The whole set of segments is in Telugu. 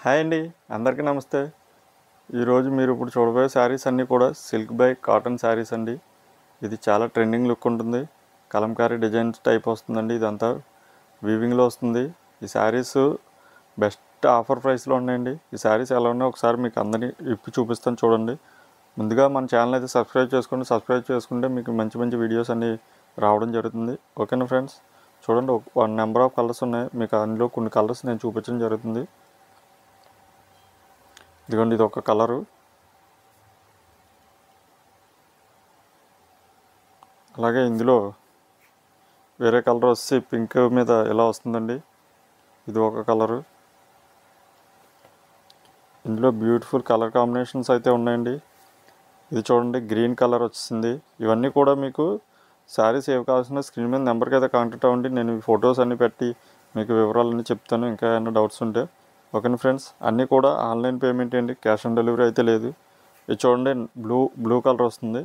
హాయ్ అండి, అందరికీ నమస్తే. ఈరోజు మీరు ఇప్పుడు చూడబోయే శారీస్ అన్నీ కూడా సిల్క్ బై కాటన్ శారీస్ అండి. ఇది చాలా ట్రెండింగ్ లుక్ ఉంటుంది. కలంకారీ డిజైన్స్ టైప్ వస్తుందండి. ఇదంతా వీవింగ్లో వస్తుంది. ఈ శారీస్ బెస్ట్ ఆఫర్ ప్రైస్లో ఉన్నాయండి. ఈ శారీస్ ఎలా ఉన్నాయో ఒకసారి మీకు అందరినీ ఇప్పి చూపిస్తాను చూడండి. ముందుగా మన ఛానల్ అయితే సబ్స్క్రైబ్ చేసుకోండి. సబ్స్క్రైబ్ చేసుకుంటే మీకు మంచి మంచి వీడియోస్ అన్నీ రావడం జరుగుతుంది. ఓకేనా ఫ్రెండ్స్, చూడండి. వన్ నెంబర్ ఆఫ్ కలర్స్ ఉన్నాయి. మీకు అందులో కొన్ని కలర్స్ నేను చూపించడం జరుగుతుంది. ఇదిగోండి, ఇది ఒక కలరు. అలాగే ఇందులో వేరే కలర్ వచ్చి పింక్ మీద ఇలా వస్తుందండి. ఇది ఒక కలరు. ఇందులో బ్యూటిఫుల్ కలర్ కాంబినేషన్స్ అయితే ఉన్నాయండి. ఇది చూడండి, గ్రీన్ కలర్ వచ్చింది. ఇవన్నీ కూడా మీకు శారీస్ ఏవి కావాల్సిన స్క్రీన్ మీద నెంబర్కి అయితే కాంటాక్ట్ అవ్వండి. నేను ఈ ఫొటోస్ అన్నీ పెట్టి మీకు వివరాలన్నీ చెప్తాను, ఇంకా ఏమైనా డౌట్స్ ఉంటే. ఓకేనా ఫ్రెండ్స్, అన్నీ కూడా ఆన్లైన్ పేమెంట్ అండి, క్యాష్ ఆన్ డెలివరీ అయితే లేదు. ఇది చూడండి, బ్లూ కలర్ వస్తుంది.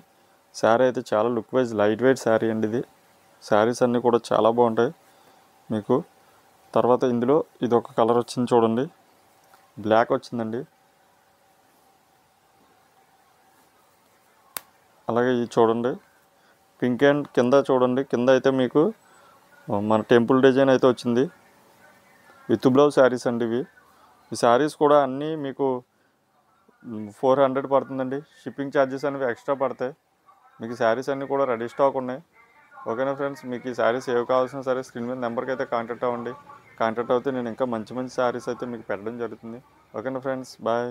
శారీ అయితే చాలా look wise light weight sari అండి. ఇది శారీస్ అన్నీ కూడా చాలా బాగుంటాయి మీకు. తర్వాత ఇందులో ఇది ఒక కలర్ వచ్చింది చూడండి, బ్లాక్ వచ్చిందండి. అలాగే ఇది చూడండి, పింక్ అండ్ కింద చూడండి, కింద అయితే మీకు మన టెంపుల్ డిజైన్ అయితే వచ్చింది. విత్ బ్లౌజ్ శారీస్ అండి ఇవి. ఈ శారీస్ కూడా అన్నీ మీకు 400 పడుతుందండి. షిప్పింగ్ ఛార్జెస్ అనేవి ఎక్స్ట్రా పడతాయి. మీకు శారీస్ అన్నీ కూడా రెడీ స్టాక్ ఉన్నాయి. ఓకేనా ఫ్రెండ్స్, మీకు ఈ శారీస్ ఏవి కావాల్సిన సరే స్క్రీన్ మీద నెంబర్కి అయితే కాంటాక్ట్ అవ్వండి. కాంటాక్ట్ అవుతే నేను ఇంకా మంచి మంచి శారీస్ అయితే మీకు పెట్టడం జరుగుతుంది. ఓకేనా ఫ్రెండ్స్, బాయ్.